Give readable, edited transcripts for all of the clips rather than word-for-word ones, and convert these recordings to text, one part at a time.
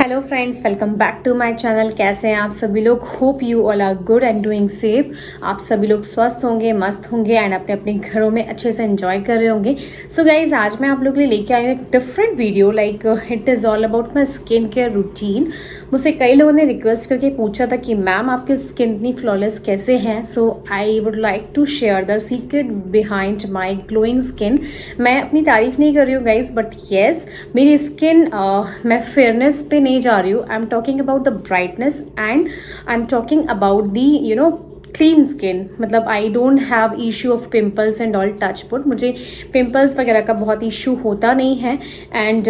Hello friends, welcome back to my channel. कैसे हैं आप सभी लोग? Hope you all are good and doing safe. आप सभी लोग स्वस्थ होंगे, मस्त होंगे एंड अपने अपने घरों में अच्छे से एंजॉय कर रहे होंगे। सो गाइज, आज मैं आप लोगों के लिए लेके आई हूँ एक different video. Like it is all about my skin care routine. मुझसे कई लोगों ने रिक्वेस्ट करके पूछा था कि मैम आपकी स्किन इतनी फ्लॉलेस कैसे हैं। So I would like to share the secret behind my glowing skin. मैं अपनी तारीफ नहीं कर रही हूँ गाइज, बट येस, मेरी स्किन मैं फेयरनेस पे नहीं जा रही हूँ। I am talking about the brightness and I am talking about the clean skin. मतलब I don't have issue of pimples and all touch wood. मुझे पिम्पल्स वगैरह का बहुत इशू होता नहीं है एंड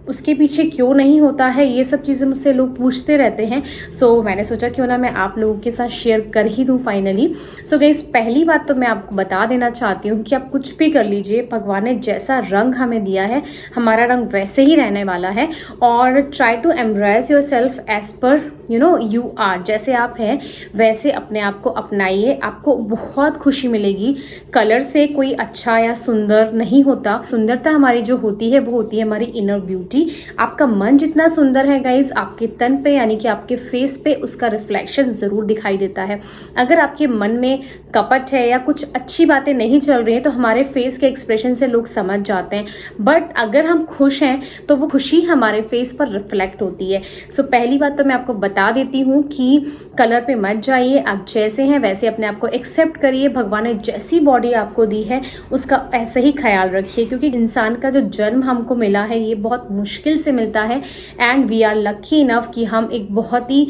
उसके पीछे क्यों नहीं होता है, ये सब चीज़ें मुझसे लोग पूछते रहते हैं। सो मैंने सोचा क्यों ना मैं आप लोगों के साथ शेयर कर ही दूँ फाइनली। सो गाइस, पहली बात तो मैं आपको बता देना चाहती हूँ कि आप कुछ भी कर लीजिए, भगवान ने जैसा रंग हमें दिया है हमारा रंग वैसे ही रहने वाला है। और try to embrace yourself as per you are. जैसे आप हैं वैसे अपने आप को अपनाइए, आपको बहुत खुशी मिलेगी। कलर से कोई अच्छा या सुंदर नहीं होता। सुंदरता हमारी जो होती है वो होती है हमारी इनर ब्यूटी। आपका मन जितना सुंदर है गाइज, आपके तन पे यानी कि आपके फेस पे उसका रिफ्लेक्शन जरूर दिखाई देता है। अगर आपके मन में कपट है या कुछ अच्छी बातें नहीं चल रही हैं तो हमारे फेस के एक्सप्रेशन से लोग समझ जाते हैं। बट अगर हम खुश हैं तो वो खुशी हमारे फेस पर रिफ्लेक्ट होती है। सो पहली बात तो मैं आपको बता देती हूँ कि कलर पे मत जाइए। आप जैसे हैं वैसे अपने आप को एक्सेप्ट करिए। भगवान ने जैसी बॉडी आपको दी है उसका ऐसे ही ख्याल रखिए, क्योंकि इंसान का जो जन्म हमको मिला है ये बहुत मुश्किल से मिलता है and we are lucky enough कि हम एक बहुत ही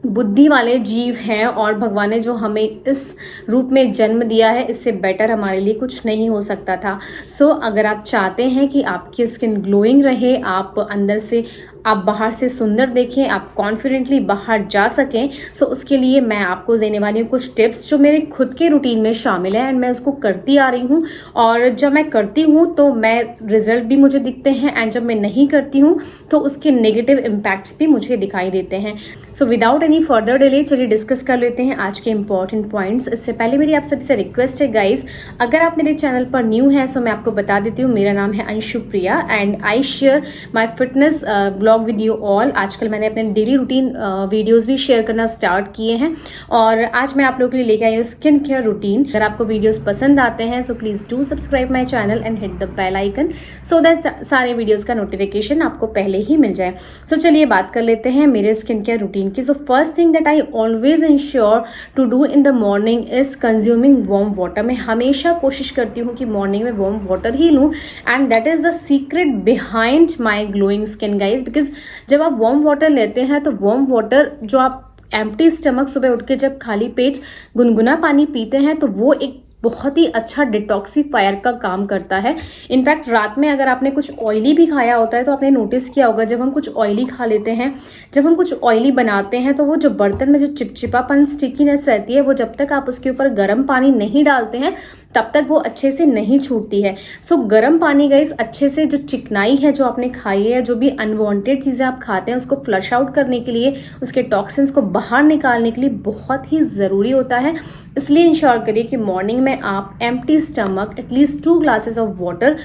बुद्धि वाले जीव हैं और भगवान ने जो हमें इस रूप में जन्म दिया है इससे बेटर हमारे लिए कुछ नहीं हो सकता था। सो अगर आप चाहते हैं कि आपकी स्किन ग्लोइंग रहे, आप अंदर से आप बाहर से सुंदर देखें, आप कॉन्फिडेंटली बाहर जा सकें, सो उसके लिए मैं आपको देने वाली हूँ कुछ टिप्स जो मेरे खुद के रूटीन में शामिल है एंड मैं उसको करती आ रही हूँ। और जब मैं करती हूँ तो मैं रिजल्ट भी मुझे दिखते हैं एंड जब मैं नहीं करती हूँ तो उसके नेगेटिव इम्पैक्ट्स भी मुझे दिखाई देते हैं। So without any further delay चलिए डिस्कस कर लेते हैं आज के इंपॉर्टेंट पॉइंट्स। इससे पहले मेरी आप सबसे रिक्वेस्ट है गाइज, अगर आप मेरे चैनल पर न्यू है सो मैं आपको बता देती हूँ, मेरा नाम है Anshu Priya and I share my fitness blog with you all. आजकल मैंने अपने डेली रूटीन वीडियोस भी शेयर करना स्टार्ट किए हैं और आज मैं आप लोगों के लिए लेके आई हूँ स्किन केयर रूटीन। अगर आपको वीडियोस पसंद आते हैं so please do subscribe my channel and hit the bell icon so that सारे वीडियोस का नोटिफिकेशन आपको पहले ही मिल जाए। सो चलिए बात कर लेते हैं मेरे स्किन केयर रूटीन की। So first thing that I always ensure to do in the morning is consuming warm water. मैं हमेशा कोशिश करती हूँ कि मॉर्निंग में वार्म वाटर ही लूँ and that is the secret behind my glowing skin guys. Because जब आप वार्म वाटर लेते हैं तो वार्म वाटर जो आप एम्प्टी स्टमक सुबह उठ के जब खाली पेट गुनगुना पानी पीते हैं तो वो एक बहुत ही अच्छा डिटॉक्सीफायर का काम करता है। इनफैक्ट रात में अगर आपने कुछ ऑयली भी खाया होता है तो आपने नोटिस किया होगा, जब हम कुछ ऑयली खा लेते हैं, जब हम कुछ ऑयली बनाते हैं तो वो जो बर्तन में जो चिपचिपापन स्टिकीनेस रहती है वो जब तक आप उसके ऊपर गर्म पानी नहीं डालते हैं तब तक वो अच्छे से नहीं छूटती है। सो गर्म पानी गाइस अच्छे से जो चिकनाई है जो आपने खाई है, जो भी अनवांटेड चीज़ें आप खाते हैं उसको फ्लश आउट करने के लिए, उसके टॉक्सिन्स को बाहर निकालने के लिए बहुत ही ज़रूरी होता है। इसलिए इंश्योर करिए कि मॉर्निंग में आप empty stomach at least 2 glasses of water,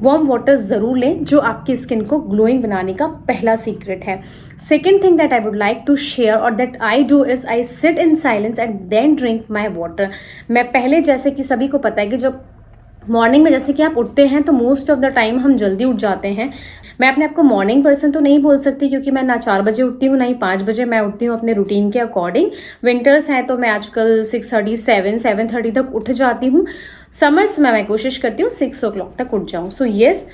warm water ज़रूर लें, जो आपकी स्किन को ग्लोइंग बनाने का पहला सीक्रेट है। Second thing that I would like to share और that I do is I sit in silence and then drink my water. मैं पहले, जैसे कि सभी को पता है कि जब मॉर्निंग में जैसे कि आप उठते हैं तो मोस्ट ऑफ द टाइम हम जल्दी उठ जाते हैं। मैं अपने आप को मॉर्निंग पर्सन तो नहीं बोल सकती क्योंकि मैं ना 4 बजे उठती हूँ ना ही 5 बजे। मैं उठती हूँ अपने रूटीन के अकॉर्डिंग। विंटर्स हैं तो मैं आजकल 6:37, 7:30 तक उठ जाती हूँ। समर्स में मैं कोशिश करती हूँ 6 o'clock तक उठ जाऊँ। सो येस,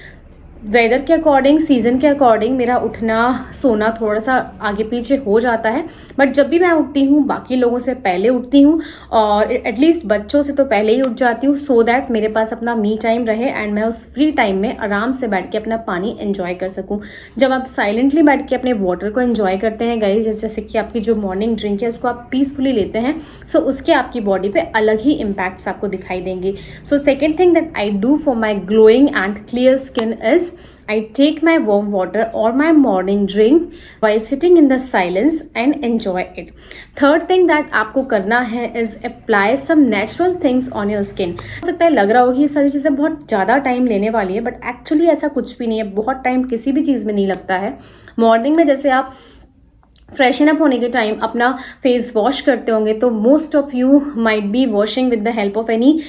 वेदर के अकॉर्डिंग, सीजन के अकॉर्डिंग मेरा उठना सोना थोड़ा सा आगे पीछे हो जाता है। बट जब भी मैं उठती हूँ बाकी लोगों से पहले उठती हूँ और एटलीस्ट बच्चों से तो पहले ही उठ जाती हूँ, सो दैट मेरे पास अपना मी टाइम रहे एंड मैं उस फ्री टाइम में आराम से बैठ के अपना पानी एंजॉय कर सकूँ। जब आप साइलेंटली बैठ के अपने वाटर को एंजॉय करते हैं गाइज, जैसे कि आपकी जो मॉर्निंग ड्रिंक है उसको आप पीसफुली लेते हैं, सो उसके आपकी बॉडी पे अलग ही इम्पैक्ट्स आपको दिखाई देंगे। So second thing that I do for my glowing and clear skin is I take my warm water or my morning drink while sitting in the silence and enjoy it. Third thing that आपको करना है is apply some natural things on your skin. हो सकता है लग रहा हो कि ये सारी चीज़ें बहुत ज़्यादा टाइम लेने वाली है, बट एक्चुअली ऐसा कुछ भी नहीं है. बहुत टाइम किसी भी चीज़ में नहीं लगता है. मॉर्निंग में जैसे आप फ्रेशन अप होने के टाइम अपना फेस वॉश करते होंगे, तो most of you might be washing with the help of any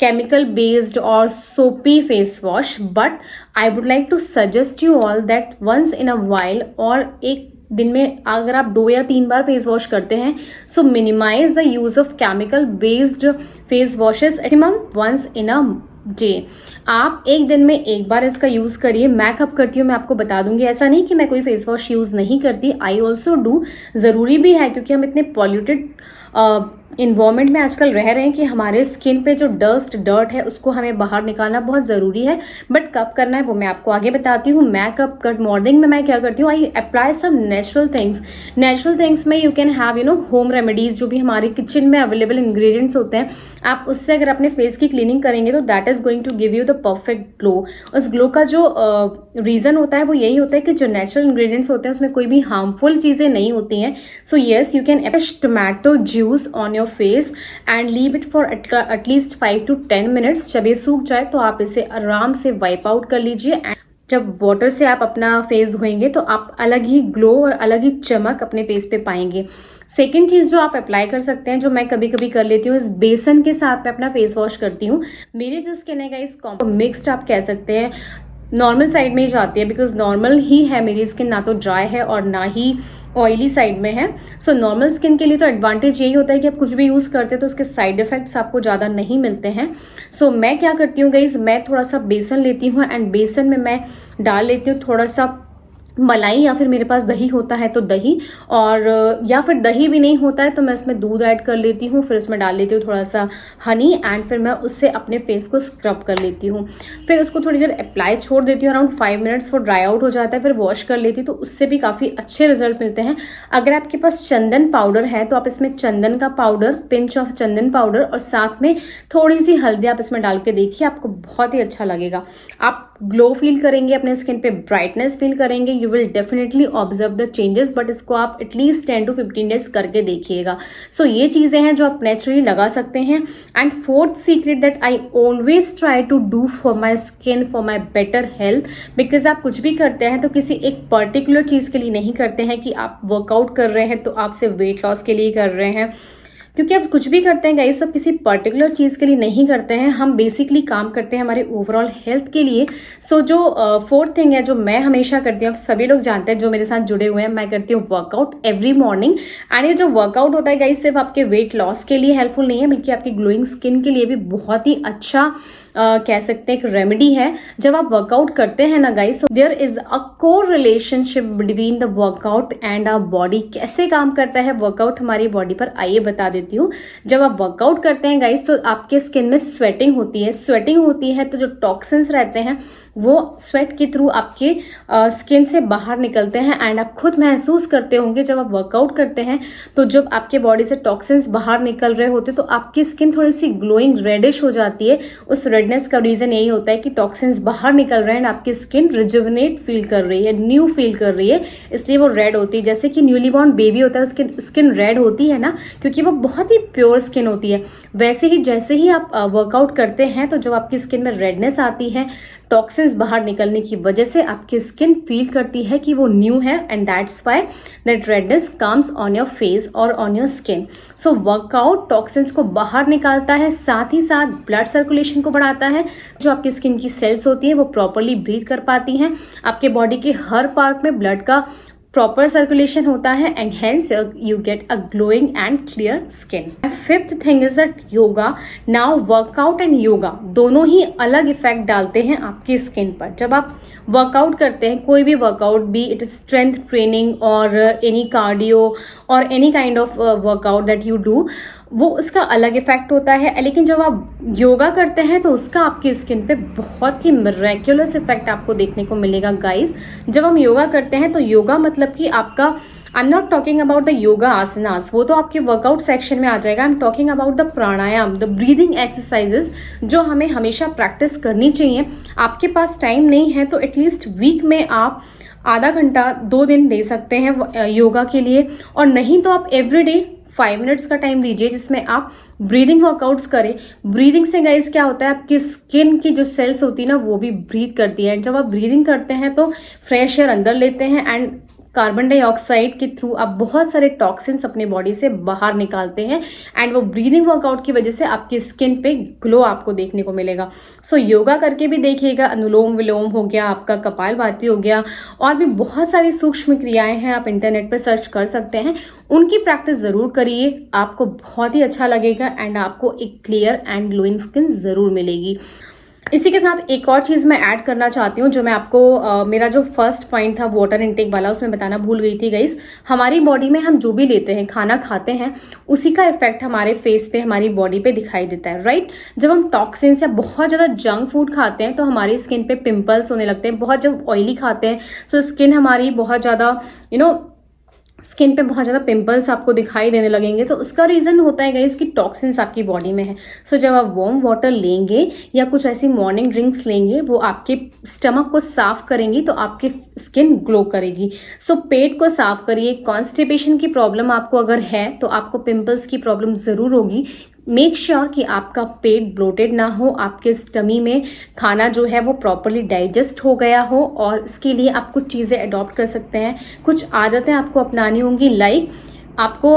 chemical based or soapy face wash, but I would like to suggest you all that once in a while और एक दिन में अगर आप 2 या 3 बार फेस वॉश करते हैं, so minimize the use of chemical based face washes maximum once in a day. आप एक दिन में एक बार इसका यूज करिए. मैं कब करती हूँ मैं आपको बता दूंगी. ऐसा नहीं कि मैं कोई फेस वॉश यूज नहीं करती, आई ऑल्सो डू. जरूरी भी है क्योंकि हम इतने पॉल्यूटेड इन्वायरमेंट में आजकल रह रहे हैं कि हमारे स्किन पे जो डर्ट है उसको हमें बाहर निकालना बहुत ज़रूरी है. बट कब करना है वो मैं आपको आगे बताती हूँ. मैं कब कर मॉर्निंग में मैं क्या करती हूँ, I apply some natural things. Natural things में you can have home remedies, जो भी हमारे किचन में अवेलेबल इंग्रेडिएंट्स होते हैं, आप उससे अगर अपने फेस की क्लीनिंग करेंगे तो that is going to give you the perfect glow. उस ग्लो का जो रीज़न होता है वो यही होता है कि जो नेचुरल इंग्रेडिएंट्स होते हैं उसमें कोई भी हार्मफुल चीज़ें नहीं होती हैं. So yes, you can add tomato juice on your face and leave it for at least 5 to 10 minutes. जब ये सूख जाए तो आप इसे आराम से वाइप आउट कर लीजिए. एंड जब वाटर से आप अपना फेस धोएंगे तो आप अलग ही ग्लो और अलग ही चमक अपने फेस पे पाएंगे. सेकेंड चीज़ जो आप अप्लाई कर सकते हैं, जो मैं कभी कभी कर लेती हूँ, इस बेसन के साथ मैं अपना फेस वॉश करती हूँ. मेरी जो स्किन है गाइस मिक्स्ड आप कह सकते हैं, नॉर्मल साइड में ही जाती है, बिकॉज नॉर्मल ही है मेरी स्किन, ना तो ड्राई है और ना ही ऑयली साइड में है. सो नॉर्मल स्किन के लिए तो एडवांटेज यही होता है कि आप कुछ भी यूज़ करते हैं तो उसके साइड इफेक्ट्स आपको ज़्यादा नहीं मिलते हैं. सो मैं क्या करती हूँ गाइज, मैं थोड़ा सा बेसन लेती हूँ एंड बेसन में मैं डाल लेती हूँ थोड़ा सा मलाई, या फिर मेरे पास दही होता है तो दही, और या फिर दही भी नहीं होता है तो मैं उसमें दूध ऐड कर लेती हूँ. फिर उसमें डाल लेती हूँ थोड़ा सा हनी एंड फिर मैं उससे अपने फेस को स्क्रब कर लेती हूँ. फिर उसको थोड़ी देर अप्लाई छोड़ देती हूँ, अराउंड 5 मिनट्स वो ड्राई आउट हो जाता है. फिर वॉश कर लेती हूँ तो उससे भी काफ़ी अच्छे रिजल्ट मिलते हैं. अगर आपके पास चंदन पाउडर है तो आप इसमें चंदन का powder, pinch of Chandan powder और साथ में थोड़ी सी हल्दी आप इसमें डाल के देखिए, आपको बहुत ही अच्छा लगेगा. आप ग्लो फील करेंगे, अपने स्किन पे ब्राइटनेस फील करेंगे. You will definitely observe the changes, but इसको आप एटलीस्ट 10 to 15 डेज करके देखिएगा. सो ये चीज़ें हैं जो आप नेचुरली लगा सकते हैं. And fourth secret that I always try to do for my skin, for my better health, because आप कुछ भी करते हैं तो किसी एक पर्टिकुलर चीज़ के लिए नहीं करते हैं कि आप वर्कआउट कर रहे हैं तो आप सिर्फ वेट लॉस के लिए कर रहे हैं. क्योंकि आप कुछ भी करते हैं गाइस तो किसी पर्टिकुलर चीज़ के लिए नहीं करते हैं. हम बेसिकली काम करते हैं हमारे ओवरऑल हेल्थ के लिए. सो जो फोर्थ थिंग है जो मैं हमेशा करती हूँ, आप सभी लोग जानते हैं जो मेरे साथ जुड़े हुए हैं, मैं करती हूँ वर्कआउट एवरी मॉर्निंग. एंड ये जो वर्कआउट होता है गाइस सिर्फ आपके वेट लॉस के लिए हेल्पफुल नहीं है, बल्कि आपकी ग्लोइंग स्किन के लिए भी बहुत ही अच्छा कह सकते हैं एक रेमेडी है. जब आप वर्कआउट करते हैं ना guys, there is a core relationship between the workout and our body. कैसे काम करता है वर्कआउट हमारी बॉडी पर, आइए बता देती हूँ. जब आप वर्कआउट करते हैं गाइस तो आपके स्किन में स्वेटिंग होती है. स्वेटिंग होती है तो जो टॉक्सिन्स रहते हैं वो स्वेट के थ्रू आपके स्किन से बाहर निकलते हैं. एंड आप खुद महसूस करते होंगे जब आप वर्कआउट करते हैं तो जब आपके बॉडी से टॉक्सिन्स बाहर निकल रहे होते तो आपकी स्किन थोड़ी सी ग्लोइंग रेडिश हो जाती है. उस रेडनेस का रीजन यही होता है कि टॉक्सिन्स बाहर निकल रहे हैं एंड आपकी स्किन रिजुविनेट फील कर रही है, न्यू फील कर रही है, इसलिए वो रेड होती है. जैसे कि न्यूली बॉर्न बेबी होता है उसकी स्किन रेड होती है ना, क्योंकि वो बहुत ही प्योर स्किन होती है. वैसे ही जैसे ही आप वर्कआउट करते हैं तो जब आपकी स्किन में रेडनेस आती है, टॉक्सिन्स बाहर निकलने की वजह से आपकी स्किन फील करती है कि वो न्यू है. And that's why that redness comes on your face और on your skin. So workout toxins को बाहर निकालता है, साथ ही साथ ब्लड सर्कुलेशन को बढ़ाता है. जो आपकी स्किन की सेल्स होती हैं वो प्रॉपरली ब्रीथ कर पाती हैं. आपके बॉडी के हर पार्ट में ब्लड का प्रॉपर सर्कुलेशन होता है and hence you get a glowing and clear skin. Fifth thing is that yoga. Now workout and yoga दोनों ही अलग इफेक्ट डालते हैं आपकी स्किन पर. जब आप वर्कआउट करते हैं, कोई भी workout, B it strength training और एनी कार्डियो और any kind of workout that you do, वो उसका अलग इफेक्ट होता है. लेकिन जब आप योगा करते हैं तो उसका आपकी स्किन पे बहुत ही मिरेक्युलस इफेक्ट आपको देखने को मिलेगा गाइस. जब हम योगा करते हैं तो योगा मतलब कि आपका I am not talking about the yoga asanas, वो तो आपके वर्कआउट सेक्शन में आ जाएगा। I am talking about the pranayama, the breathing exercises जो हमें हमेशा प्रैक्टिस करनी चाहिए। आपके पास टाइम नहीं है तो एटलीस्ट वीक में आप आधा घंटा 2 दिन दे सकते हैं योगा के लिए, और नहीं तो आप एवरीडे 5 मिनट्स का टाइम दीजिए जिसमें आप ब्रीदिंग वर्कआउट्स करें। ब्रीदिंग से गाइस क्या होता है, आपकी स्किन की जो सेल्स होती है ना वो भी ब्रीथ करती है, एंड जब आप ब्रीदिंग करते हैं तो फ्रेश एयर अंदर लेते हैं एंड कार्बन डाइऑक्साइड के थ्रू आप बहुत सारे टॉक्सिन्स अपने बॉडी से बाहर निकालते हैं, एंड वो ब्रीदिंग वर्कआउट की वजह से आपकी स्किन पे ग्लो आपको देखने को मिलेगा। सो योगा करके भी देखिएगा, अनुलोम विलोम हो गया, आपका कपालभाति हो गया, और भी बहुत सारी सूक्ष्म क्रियाएं हैं, आप इंटरनेट पर सर्च कर सकते हैं, उनकी प्रैक्टिस जरूर करिए, आपको बहुत ही अच्छा लगेगा एंड आपको एक क्लियर एंड ग्लोइंग स्किन जरूर मिलेगी। इसी के साथ एक और चीज मैं ऐड करना चाहती हूँ जो मैं आपको मेरा जो फर्स्ट पॉइंट था वाटर इनटेक वाला उसमें बताना भूल गई थी गाइस। हमारी बॉडी में हम जो भी लेते हैं, खाना खाते हैं, उसी का इफेक्ट हमारे फेस पे, हमारी बॉडी पे दिखाई देता है, राइट। जब हम टॉक्सिन्स या बहुत ज्यादा जंक फूड खाते हैं तो हमारी स्किन पे पिंपल्स होने लगते हैं। बहुत जब ऑयली खाते हैं सो स्किन हमारी बहुत ज्यादा स्किन पे बहुत ज़्यादा पिंपल्स आपको दिखाई देने लगेंगे, तो उसका रीज़न होता है गाइस कि टॉक्सिन्स आपकी बॉडी में है। सो जब आप वार्म वाटर लेंगे या कुछ ऐसी मॉर्निंग ड्रिंक्स लेंगे, वो आपके स्टमक को साफ करेंगी तो आपकी स्किन ग्लो करेगी। सो पेट को साफ करिए। कॉन्स्टिपेशन की प्रॉब्लम आपको अगर है तो आपको पिंपल्स की प्रॉब्लम ज़रूर होगी। मेक श्योर कि आपका पेट ब्लोटेड ना हो, आपके स्टमी में खाना जो है वो प्रॉपरली डाइजेस्ट हो गया हो, और इसके लिए आप कुछ चीज़ें अडॉप्ट कर सकते हैं, कुछ आदतें आपको अपनानी होंगी। लाइक आपको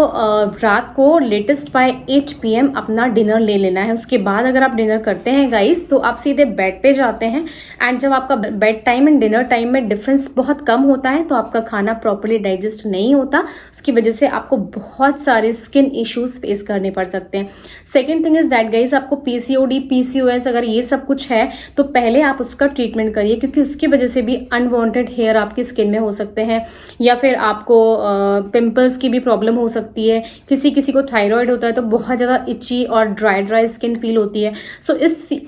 रात को लेटेस्ट बाय 8 PM अपना डिनर ले लेना है। उसके बाद अगर आप डिनर करते हैं गाइस तो आप सीधे बेड पे जाते हैं, एंड जब आपका bed time and dinner time में डिफरेंस बहुत कम होता है तो आपका खाना प्रॉपर्ली डाइजेस्ट नहीं होता, उसकी वजह से आपको बहुत सारे स्किन इश्यूज फेस करने पड़ सकते हैं। Second thing is that guys, आपको PCOD PCOS अगर ये सब कुछ है तो पहले आप उसका ट्रीटमेंट करिए, क्योंकि उसकी वजह से भी अनवांटेड हेयर आपकी स्किन में हो सकते हैं, या फिर आपको पिंपल्स की भी प्रॉब्लम हो सकती है। किसी किसी को थायराइड होता है तो बहुत ज़्यादा इची और ड्राई स्किन फील होती है। सो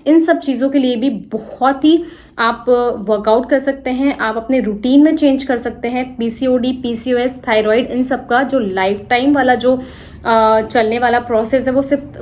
इन सब चीज़ों के लिए भी बहुत ही आप वर्कआउट कर सकते हैं, आप अपने रूटीन में चेंज कर सकते हैं। PCOD PCOS थायराइड इन सब का जो लाइफ टाइम वाला जो चलने वाला प्रोसेस है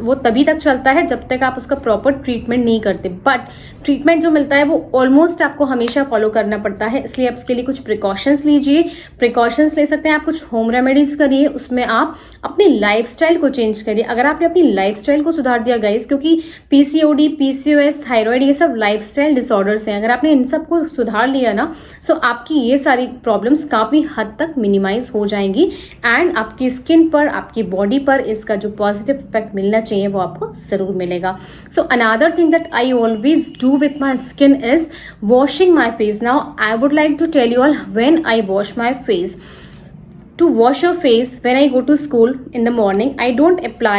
वो तभी तक चलता है जब तक आप उसका प्रॉपर ट्रीटमेंट नहीं करते। बट ट्रीटमेंट जो मिलता है वो ऑलमोस्ट आपको हमेशा फॉलो करना पड़ता है, इसलिए आप उसके लिए कुछ प्रिकॉशंस लीजिए। प्रिकॉशंस ले सकते हैं आप, कुछ होम रेमेडीज करिए, उसमें आप अपनी लाइफस्टाइल को चेंज करिए। अगर आपने अपनी लाइफस्टाइल को सुधार दिया गाइस, क्योंकि PCOD PCOS थायराइड ये सब लाइफस्टाइल डिसऑर्डर्स हैं, अगर आपने इन सब को सुधार लिया ना सो आपकी ये सारी प्रॉब्लम्स काफी हद तक मिनिमाइज हो जाएंगी, एंड आपकी स्किन पर, आपकी बॉडी पर इसका जो पॉजिटिव इफेक्ट मिलना चाहिए वो आपको जरूर मिलेगा। So another thing that I always do with my skin is washing my face. Now I would like to tell you all when I wash my face. To wash your face when I go to school in the morning, I don't apply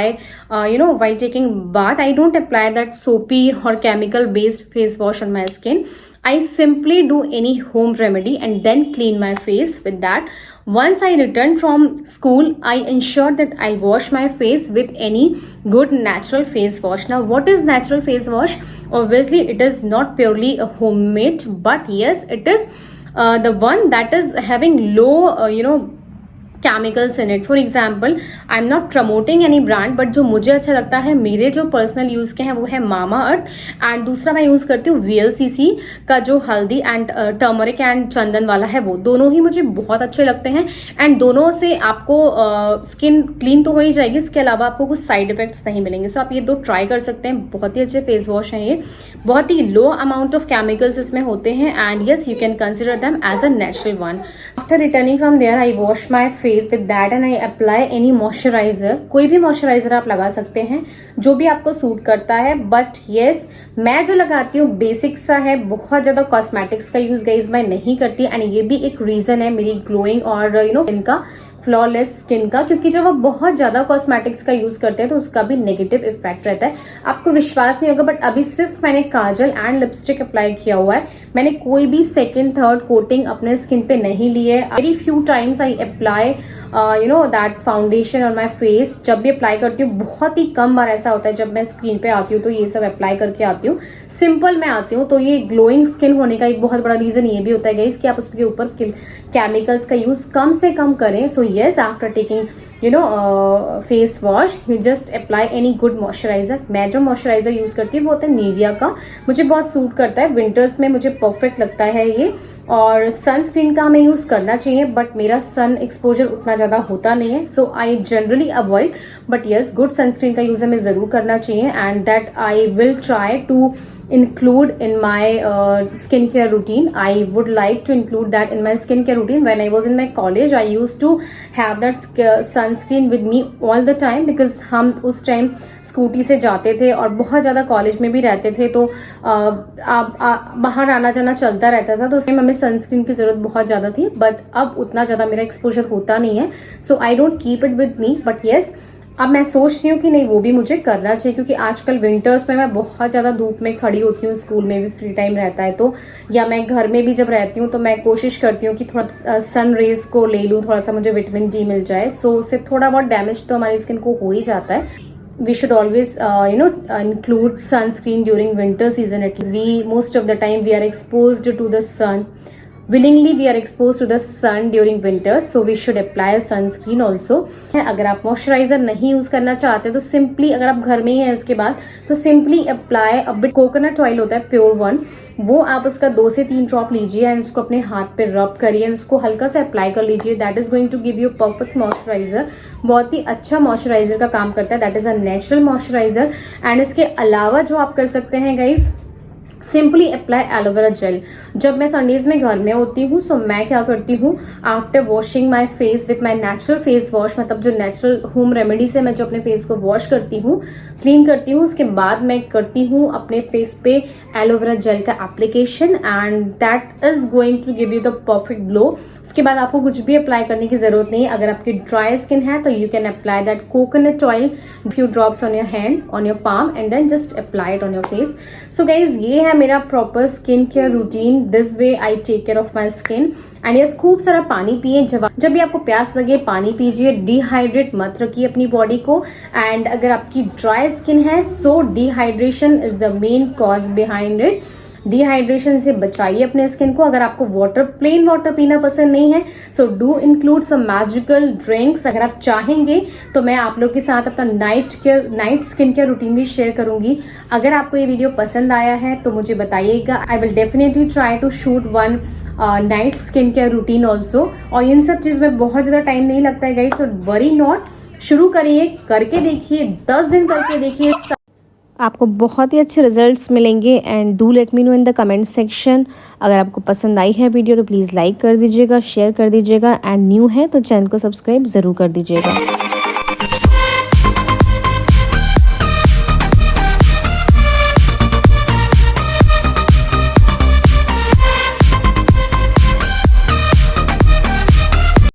while taking bath, I don't apply that soapy or chemical based face wash on my skin. I simply do any home remedy and then clean my face with that. Once I return from school, I ensure that I wash my face with any good natural face wash. Now what is natural face wash? Obviously it is not purely a homemade, but yes, it is the one that is having low chemicals in it. For example, I am not promoting any brand, but जो मुझे अच्छा लगता है, मेरे जो personal use के हैं वो है मामा अर्थ, एंड दूसरा मैं यूज करती हूँ VLCC का जो हल्दी एंड टर्मरिक एंड चंदन वाला है, वो दोनों ही मुझे बहुत अच्छे लगते हैं, एंड दोनों से आपको स्किन क्लीन तो हो ही जाएगी, इसके अलावा आपको कुछ साइड इफेक्ट्स नहीं मिलेंगे। सो आप ये दो ट्राई कर सकते हैं, बहुत ही अच्छे फेस वॉश हैं ये, बहुत ही लो अमाउंट ऑफ केमिकल्स इसमें होते हैं, and yes you can consider them as a natural one. After returning from there I wash my face with that and I apply any moisturiser. कोई भी moisturiser आप लगा सकते हैं जो भी आपको सूट करता है, बट यस मैं जो लगाती हूँ बेसिक सा है, बहुत ज्यादा कॉस्मेटिक्स का यूज गाइस मैं नहीं करती, एंड ये भी एक रीजन है मेरी ग्लोइंग और इनका फ्लॉलेस स्किन का, क्योंकि जब आप बहुत ज्यादा कॉस्मेटिक्स का यूज करते हैं तो उसका भी नेगेटिव इफेक्ट रहता है। आपको विश्वास नहीं होगा, बट अभी सिर्फ मैंने काजल एंड लिपस्टिक अप्लाई किया हुआ है, मैंने कोई भी सेकंड थर्ड कोटिंग अपने स्किन पे नहीं ली है। Very few times I apply that foundation on my face. जब भी अप्लाई करती हूँ, बहुत ही कम बार ऐसा होता है जब मैं स्क्रीन पे आती हूँ तो ये सब अप्लाई करके आती हूँ, सिंपल मैं आती हूँ। तो ये ग्लोइंग स्किन होने का एक बहुत बड़ा रीजन ये भी होता है गाइस कि आप उसके ऊपर केमिकल्स का यूज कम से कम करें। So yes, after taking face wash you just apply any good moisturiser. मैं जो मॉइस्चराइजर यूज करती हूँ वो होता है निविया का, मुझे बहुत सूट करता है, विंटर्स में मुझे परफेक्ट लगता है ये। और सनस्क्रीन का हमें यूज करना चाहिए, बट मेरा सन एक्सपोजर उतना ज्यादा होता नहीं है, so I generally avoid. But yes, good sunscreen का यूज हमें जरूर करना चाहिए, and that I will try to include in my skincare routine. I would like to include that in my skincare routine. When I was in my college, I used to have that sunscreen with me all the time because हम उस time scooty से जाते थे और बहुत ज्यादा college में भी रहते थे, तो बाहर आना जाना चलता रहता था, तो उसमें हमें सनस्क्रीन की जरूरत बहुत ज्यादा थी। बट अब उतना ज्यादा मेरा एक्सपोजर होता नहीं है, so I don't keep it with me. But yes, अब मैं सोच रही हूँ कि नहीं, वो भी मुझे करना चाहिए, क्योंकि आजकल विंटर्स में मैं बहुत ज्यादा धूप में खड़ी होती हूँ, स्कूल में भी फ्री टाइम रहता है तो, या मैं घर में भी जब रहती हूँ तो मैं कोशिश करती हूँ कि थोड़ा सन रेज को ले लूँ, थोड़ा सा मुझे विटामिन डी मिल जाए। सो उससे थोड़ा बहुत डैमेज तो हमारी स्किन को हो ही जाता है। We should always include sunscreen during winter season. At least most of the time we are exposed to the sun. Willingly we are exposed to the sun during winter, so we should apply a sunscreen also. अगर आप moisturiser नहीं use करना चाहते तो simply, अगर आप घर में ही हैं उसके बाद, तो simply apply a bit coconut oil होता है प्योर वन, वो आप उसका 2 से 3 ड्रॉप लीजिए एंड उसको अपने हाथ पे रब करिए एंड उसको हल्का से अप्लाई कर लीजिए। That is going to give you perfect moisturiser. बहुत ही अच्छा मॉइस्चराइजर का काम करता है, that is a natural moisturiser. And इसके अलावा जो आप कर सकते हैं guys, simply apply aloe vera gel. जब मैं संडेज में घर में होती हूँ, सो मैं क्या करती हूँ, after washing my face with my natural face wash, मतलब जो नेचुरल होम रेमेडी से मैं जो अपने फेस को वॉश करती हूँ, क्लीन करती हूँ, उसके बाद मैं करती हूँ अपने फेस पे एलोवेरा जेल का application, and that is going to give you the perfect glow. उसके बाद आपको कुछ भी अप्लाई करने की जरूरत नहीं है। अगर आपकी ड्राई स्किन है तो you can apply that coconut oil few drops on your hand, on your palm, and then just apply it on your face. So guys, ये है मेरा proper skin care routine. This way I take care of my skin. And yes, खूब सारा पानी पिए। जब भी आपको प्यास लगे पानी पीजिए, डिहाइड्रेट मत रखिए अपनी बॉडी को। एंड अगर आपकी ड्राई स्किन है, so dehydration is the main cause behind it. Dehydration से बचाइए अपने स्किन को। अगर आपको प्लेन वाटर पीना पसंद नहीं है, so do include some magical drinks. अगर आप चाहेंगे तो मैं आप लोग के साथ अपना नाइट स्किन केयर रूटीन भी शेयर करूंगी। अगर आपको ये वीडियो पसंद आया है तो मुझे बताइएगा। I will definitely try to shoot one night skin care routine also. और इन सब चीज में बहुत ज्यादा टाइम नहीं लगता है गाइस, सो वरी नॉट। शुरू करिए, करके देखिए, 10 दिन करके देखिए, आपको बहुत ही अच्छे रिजल्ट्स मिलेंगे। And do let me know in the comment section. अगर आपको पसंद आई है वीडियो तो प्लीज़ लाइक कर दीजिएगा, शेयर कर दीजिएगा, एंड न्यू है तो चैनल को सब्सक्राइब ज़रूर कर दीजिएगा।